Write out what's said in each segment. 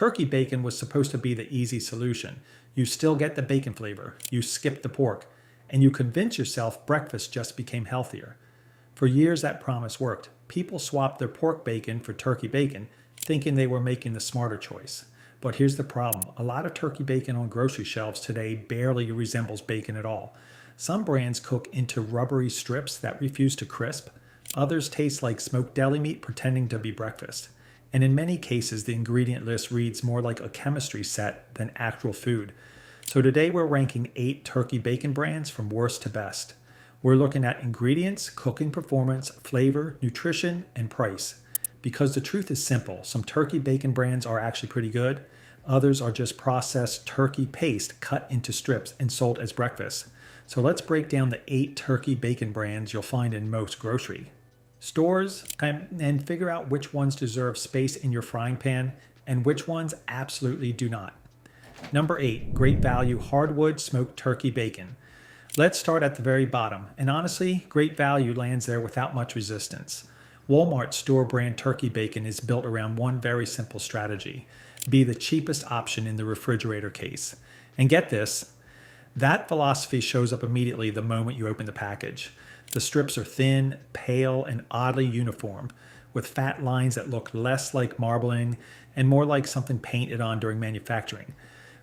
Turkey bacon was supposed to be the easy solution. You still get the bacon flavor, you skip the pork, and you convince yourself breakfast just became healthier. For years that promise worked. People swapped their pork bacon for turkey bacon, thinking they were making the smarter choice. But here's the problem. A lot of turkey bacon on grocery shelves today barely resembles bacon at all. Some brands cook into rubbery strips that refuse to crisp. Others taste like smoked deli meat pretending to be breakfast. And in many cases, the ingredient list reads more like a chemistry set than actual food. So today we're ranking 8 turkey bacon brands from worst to best. We're looking at ingredients, cooking performance, flavor, nutrition, and price. Because the truth is simple, some turkey bacon brands are actually pretty good. Others are just processed turkey paste cut into strips and sold as breakfast. So let's break down the 8 turkey bacon brands you'll find in most grocery stores and figure out which ones deserve space in your frying pan and which ones absolutely do not. Number 8, Great Value Hardwood Smoked Turkey Bacon. Let's start at the very bottom, and honestly, Great Value lands there without much resistance. Walmart store brand turkey bacon is built around one very simple strategy: be the cheapest option in the refrigerator case. And get this, that philosophy shows up immediately the moment you open the package. The strips are thin, pale, and oddly uniform, with fat lines that look less like marbling and more like something painted on during manufacturing.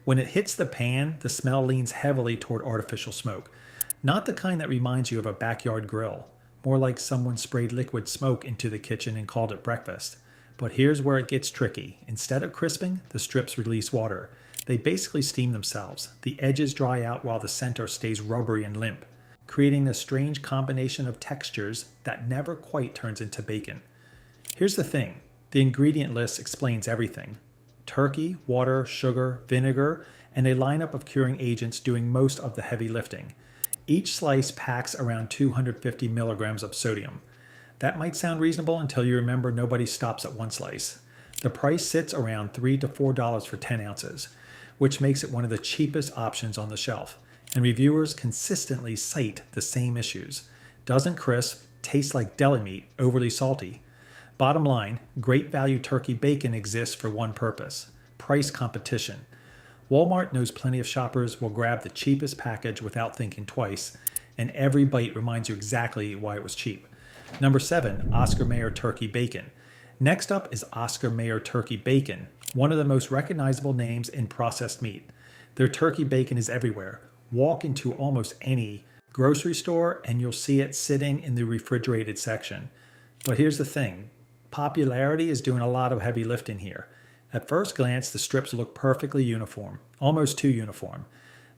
When it hits the pan, the smell leans heavily toward artificial smoke. Not the kind that reminds you of a backyard grill, more like someone sprayed liquid smoke into the kitchen and called it breakfast. But here's where it gets tricky. Instead of crisping, the strips release water. They basically steam themselves. The edges dry out while the center stays rubbery and limp, creating a strange combination of textures that never quite turns into bacon. Here's the thing. The ingredient list explains everything. Turkey, water, sugar, vinegar, and a lineup of curing agents doing most of the heavy lifting. Each slice packs around 250 milligrams of sodium. That might sound reasonable until you remember nobody stops at one slice. The price sits around $3 to $4 for 10 ounces, which makes it one of the cheapest options on the shelf. And reviewers consistently cite the same issues. Doesn't crisp, tastes like deli meat, overly salty. Bottom line, Great Value turkey bacon exists for one purpose: price competition. Walmart knows plenty of shoppers will grab the cheapest package without thinking twice, and every bite reminds you exactly why it was cheap. Number 7, Oscar Mayer turkey bacon. Next up is Oscar Mayer turkey bacon, one of the most recognizable names in processed meat. Their turkey bacon is everywhere. Walk into almost any grocery store and you'll see it sitting in the refrigerated section. But here's the thing. Popularity is doing a lot of heavy lifting here. At first glance, the strips look perfectly uniform, almost too uniform.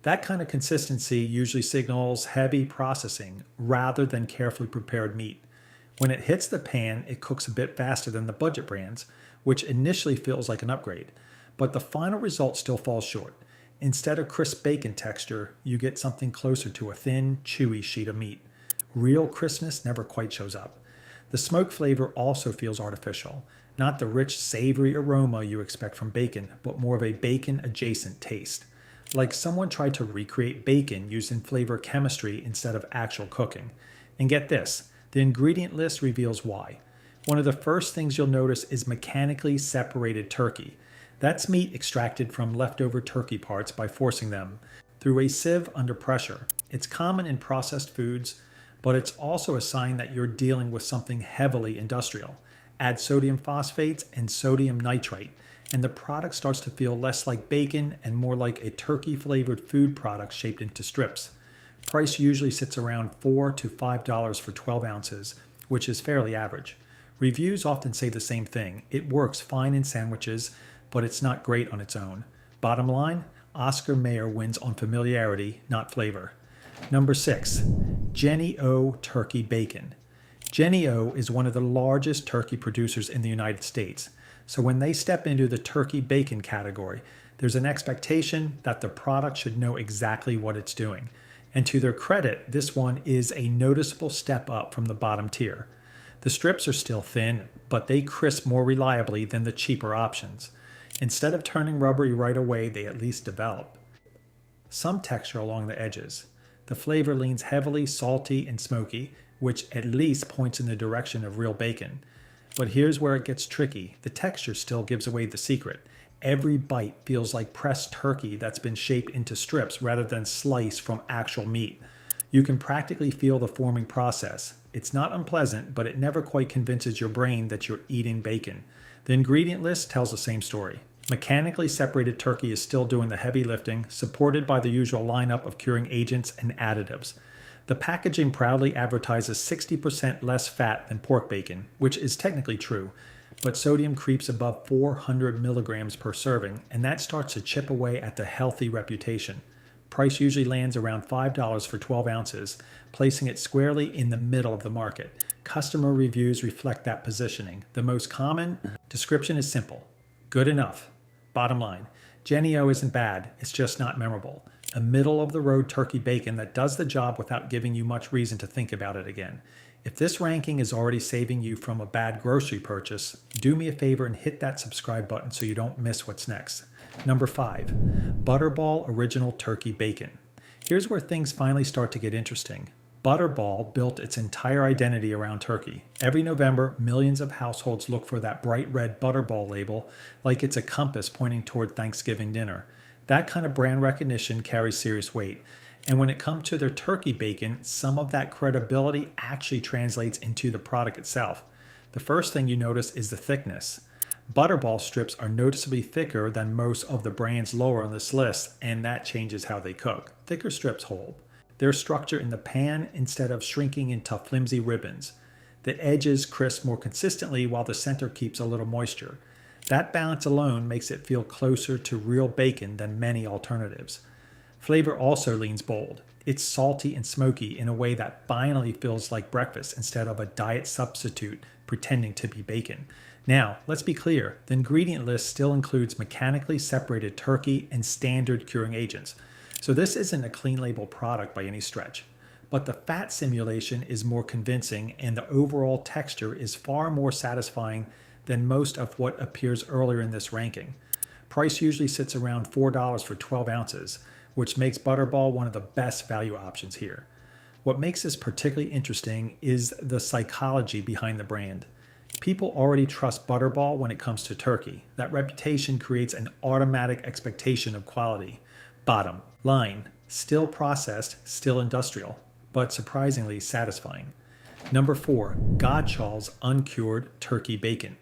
That kind of consistency usually signals heavy processing rather than carefully prepared meat. When it hits the pan, it cooks a bit faster than the budget brands, which initially feels like an upgrade. But the final result still falls short. Instead of crisp bacon texture, you get something closer to a thin, chewy sheet of meat. Real crispness never quite shows up. The smoke flavor also feels artificial, not the rich, savory aroma you expect from bacon, but more of a bacon-adjacent taste. Like someone tried to recreate bacon using flavor chemistry instead of actual cooking. And get this, the ingredient list reveals why. One of the first things you'll notice is mechanically separated turkey. That's meat extracted from leftover turkey parts by forcing them through a sieve under pressure. It's common in processed foods, but it's also a sign that you're dealing with something heavily industrial. Add sodium phosphates and sodium nitrite, and the product starts to feel less like bacon and more like a turkey-flavored food product shaped into strips. Price usually sits around $4 to $5 for 12 ounces, which is fairly average. Reviews often say the same thing. It works fine in sandwiches, but it's not great on its own. Bottom line, Oscar Mayer wins on familiarity, not flavor. Number 6, Jennie-O turkey bacon. Jennie-O is one of the largest turkey producers in the United States. So when they step into the turkey bacon category, there's an expectation that the product should know exactly what it's doing. And to their credit, this one is a noticeable step up from the bottom tier. The strips are still thin, but they crisp more reliably than the cheaper options. Instead of turning rubbery right away, they at least develop some texture along the edges. The flavor leans heavily salty and smoky, which at least points in the direction of real bacon. But here's where it gets tricky. The texture still gives away the secret. Every bite feels like pressed turkey that's been shaped into strips rather than sliced from actual meat. You can practically feel the forming process. It's not unpleasant, but it never quite convinces your brain that you're eating bacon. The ingredient list tells the same story. Mechanically separated turkey is still doing the heavy lifting, supported by the usual lineup of curing agents and additives. The packaging proudly advertises 60% less fat than pork bacon, which is technically true, but sodium creeps above 400 milligrams per serving, and that starts to chip away at the healthy reputation. Price usually lands around $5 for 12 ounces, placing it squarely in the middle of the market. Customer reviews reflect that positioning. The most common description is simple: good enough. Bottom line, Jennie-O isn't bad, it's just not memorable. A middle-of-the-road turkey bacon that does the job without giving you much reason to think about it again. If this ranking is already saving you from a bad grocery purchase, do me a favor and hit that subscribe button so you don't miss what's next. Number 5, Butterball Original Turkey Bacon. Here's where things finally start to get interesting. Butterball built its entire identity around turkey. Every November, millions of households look for that bright red Butterball label like it's a compass pointing toward Thanksgiving dinner. That kind of brand recognition carries serious weight. And when it comes to their turkey bacon, some of that credibility actually translates into the product itself. The first thing you notice is the thickness. Butterball strips are noticeably thicker than most of the brands lower on this list, and that changes how they cook. Thicker strips hold their structure in the pan instead of shrinking into flimsy ribbons. The edges crisp more consistently while the center keeps a little moisture. That balance alone makes it feel closer to real bacon than many alternatives. Flavor also leans bold. It's salty and smoky in a way that finally feels like breakfast instead of a diet substitute pretending to be bacon. Now, let's be clear, the ingredient list still includes mechanically separated turkey and standard curing agents. So this isn't a clean label product by any stretch. But the fat simulation is more convincing and the overall texture is far more satisfying than most of what appears earlier in this ranking. Price usually sits around $4 for 12 ounces, which makes Butterball one of the best value options here. What makes this particularly interesting is the psychology behind the brand. People already trust Butterball when it comes to turkey. That reputation creates an automatic expectation of quality. Bottom line, still processed, still industrial, but surprisingly satisfying. Number 4, Godshall's uncured turkey bacon.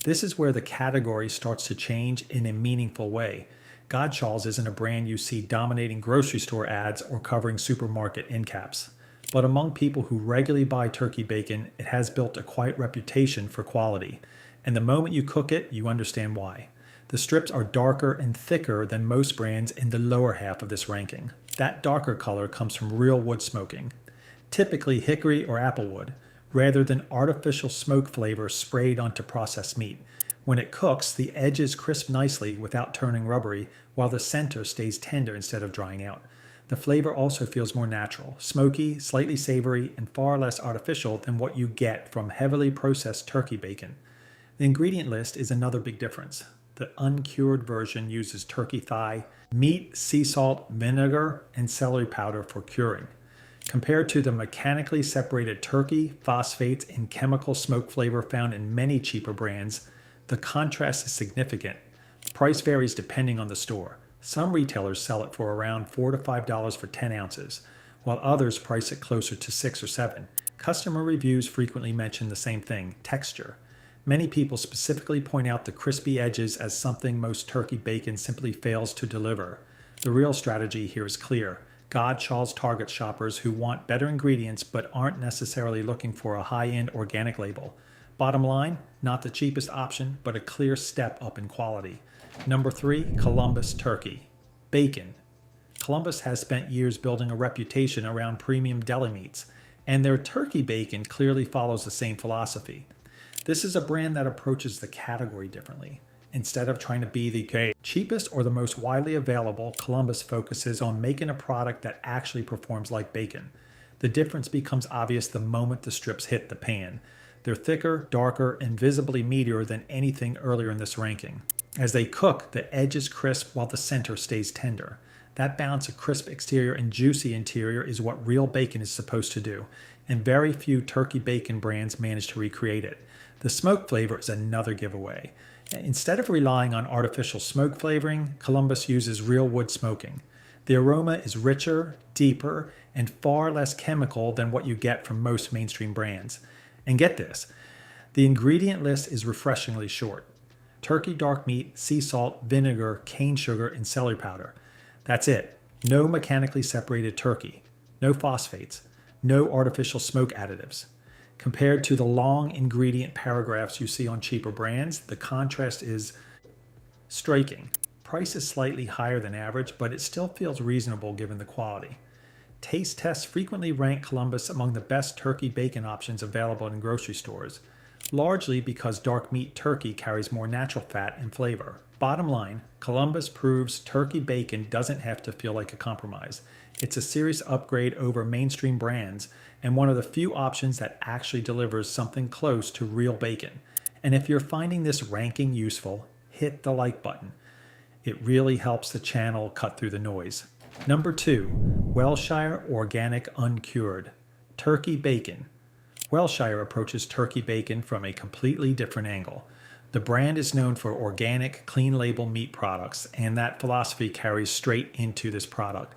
This is where the category starts to change in a meaningful way. Godshall's isn't a brand you see dominating grocery store ads or covering supermarket end caps. But among people who regularly buy turkey bacon, it has built a quiet reputation for quality. And the moment you cook it, you understand why. The strips are darker and thicker than most brands in the lower half of this ranking. That darker color comes from real wood smoking, typically hickory or applewood, rather than artificial smoke flavor sprayed onto processed meat. When it cooks, the edges crisp nicely without turning rubbery, while the center stays tender instead of drying out. The flavor also feels more natural, smoky, slightly savory, and far less artificial than what you get from heavily processed turkey bacon. The ingredient list is another big difference. The uncured version uses turkey thigh, meat, sea salt, vinegar, and celery powder for curing. Compared to the mechanically separated turkey, phosphates, and chemical smoke flavor found in many cheaper brands, the contrast is significant. Price varies depending on the store. Some retailers sell it for around $4 to $5 for 10 ounces, while others price it closer to $6 or $7. Customer reviews frequently mention the same thing: texture. Many people specifically point out the crispy edges as something most turkey bacon simply fails to deliver. The real strategy here is clear. Godshall's targets shoppers who want better ingredients but aren't necessarily looking for a high-end organic label. Bottom line, not the cheapest option, but a clear step up in quality. Number 3, Columbus Turkey. Bacon. Columbus has spent years building a reputation around premium deli meats, and their turkey bacon clearly follows the same philosophy. This is a brand that approaches the category differently. Instead of trying to be the cheapest or the most widely available, Columbus focuses on making a product that actually performs like bacon. The difference becomes obvious the moment the strips hit the pan. They're thicker, darker, and visibly meatier than anything earlier in this ranking. As they cook, the edge is crisp while the center stays tender. That balance of crisp exterior and juicy interior is what real bacon is supposed to do, and very few turkey bacon brands manage to recreate it. The smoke flavor is another giveaway. Instead of relying on artificial smoke flavoring, Columbus uses real wood smoking. The aroma is richer, deeper, and far less chemical than what you get from most mainstream brands. And get this, the ingredient list is refreshingly short. Turkey dark meat, sea salt, vinegar, cane sugar, and celery powder. That's it. No mechanically separated turkey. No phosphates. No artificial smoke additives. Compared to the long ingredient paragraphs you see on cheaper brands, the contrast is striking. Price is slightly higher than average, but it still feels reasonable given the quality. Taste tests frequently rank Columbus among the best turkey bacon options available in grocery stores, largely because dark meat turkey carries more natural fat and flavor. Bottom line, Columbus proves turkey bacon doesn't have to feel like a compromise. It's a serious upgrade over mainstream brands and one of the few options that actually delivers something close to real bacon. And if you're finding this ranking useful, hit the like button. It really helps the channel cut through the noise. Number 2, Wellshire Organic Uncured. Turkey bacon. Wellshire approaches turkey bacon from a completely different angle. The brand is known for organic, clean label meat products, and that philosophy carries straight into this product.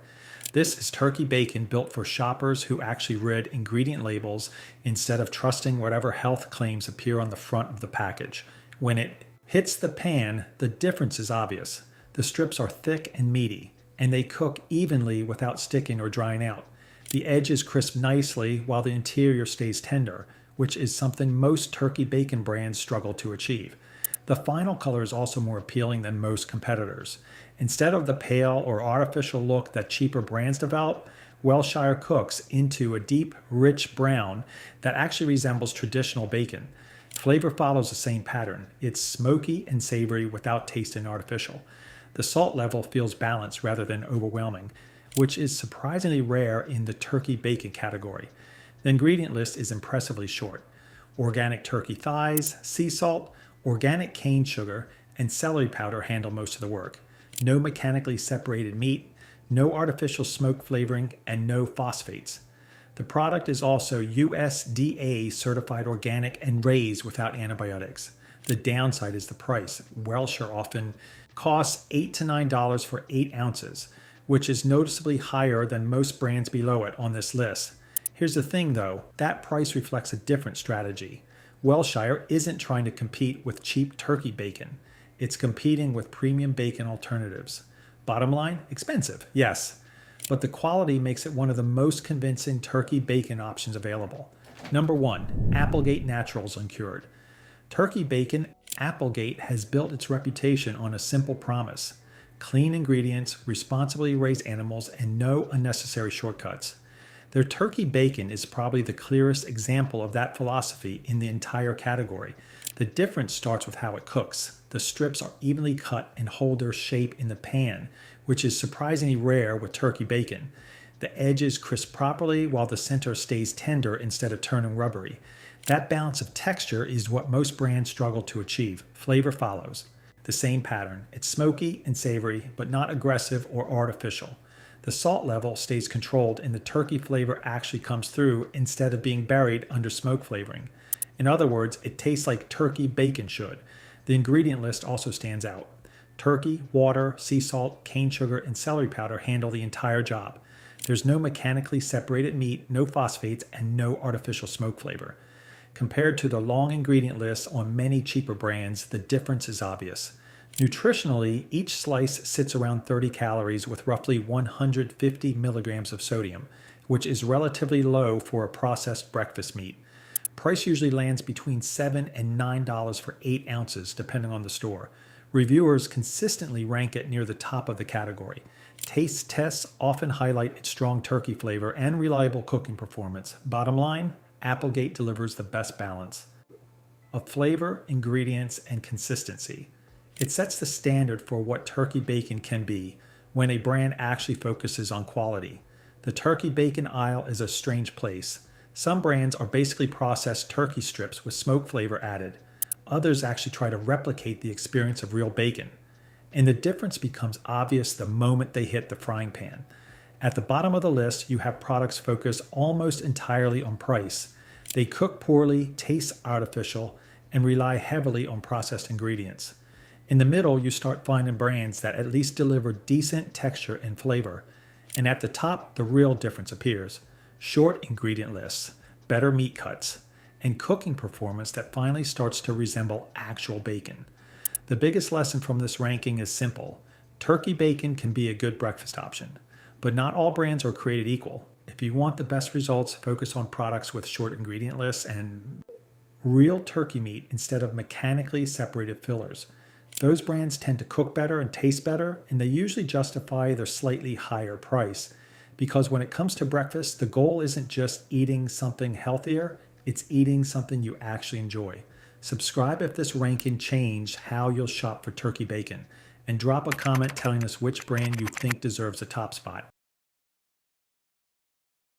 This is turkey bacon built for shoppers who actually read ingredient labels instead of trusting whatever health claims appear on the front of the package. When it hits the pan, the difference is obvious. The strips are thick and meaty, and they cook evenly without sticking or drying out. The edges crisp nicely while the interior stays tender, which is something most turkey bacon brands struggle to achieve. The final color is also more appealing than most competitors. Instead of the pale or artificial look that cheaper brands develop, Wellshire cooks into a deep, rich brown that actually resembles traditional bacon. Flavor follows the same pattern. It's smoky and savory without tasting artificial. The salt level feels balanced rather than overwhelming, which is surprisingly rare in the turkey bacon category. The ingredient list is impressively short. Organic turkey thighs, sea salt, organic cane sugar, and celery powder handle most of the work. No mechanically separated meat, no artificial smoke flavoring, and no phosphates. The product is also USDA certified organic and raised without antibiotics. The downside is the price. Wellshire often costs $8 to $9 for 8 ounces, which is noticeably higher than most brands below it on this list. Here's the thing though, that price reflects a different strategy. Wellshire isn't trying to compete with cheap turkey bacon. It's competing with premium bacon alternatives. Bottom line, expensive, yes, but the quality makes it one of the most convincing turkey bacon options available. Number 1, Applegate Naturals Uncured. Turkey bacon, Applegate has built its reputation on a simple promise: clean ingredients, responsibly raised animals, and no unnecessary shortcuts. Their turkey bacon is probably the clearest example of that philosophy in the entire category. The difference starts with how it cooks. The strips are evenly cut and hold their shape in the pan, which is surprisingly rare with turkey bacon. The edges crisp properly while the center stays tender instead of turning rubbery. That balance of texture is what most brands struggle to achieve. Flavor follows. The same pattern. It's smoky and savory, but not aggressive or artificial. The salt level stays controlled and the turkey flavor actually comes through instead of being buried under smoke flavoring. In other words, it tastes like turkey bacon should. The ingredient list also stands out. Turkey, water, sea salt, cane sugar, and celery powder handle the entire job. There's no mechanically separated meat, no phosphates, and no artificial smoke flavor. Compared to the long ingredient lists on many cheaper brands, the difference is obvious. Nutritionally, each slice sits around 30 calories with roughly 150 milligrams of sodium, which is relatively low for a processed breakfast meat. Price usually lands between $7 and $9 for 8 ounces, depending on the store. Reviewers consistently rank it near the top of the category. Taste tests often highlight its strong turkey flavor and reliable cooking performance. Bottom line, Applegate delivers the best balance of flavor, ingredients, and consistency. It sets the standard for what turkey bacon can be when a brand actually focuses on quality. The turkey bacon aisle is a strange place. Some brands are basically processed turkey strips with smoke flavor added. Others actually try to replicate the experience of real bacon. And the difference becomes obvious the moment they hit the frying pan. At the bottom of the list, you have products focused almost entirely on price. They cook poorly, taste artificial, and rely heavily on processed ingredients. In the middle, you start finding brands that at least deliver decent texture and flavor. And at the top, the real difference appears. Short ingredient lists, better meat cuts, and cooking performance that finally starts to resemble actual bacon. The biggest lesson from this ranking is simple. Turkey bacon can be a good breakfast option, but not all brands are created equal. If you want the best results, focus on products with short ingredient lists and real turkey meat instead of mechanically separated fillers. Those brands tend to cook better and taste better, and they usually justify their slightly higher price. Because when it comes to breakfast, the goal isn't just eating something healthier, it's eating something you actually enjoy. Subscribe if this ranking changed how you'll shop for turkey bacon, and drop a comment telling us which brand you think deserves a top spot.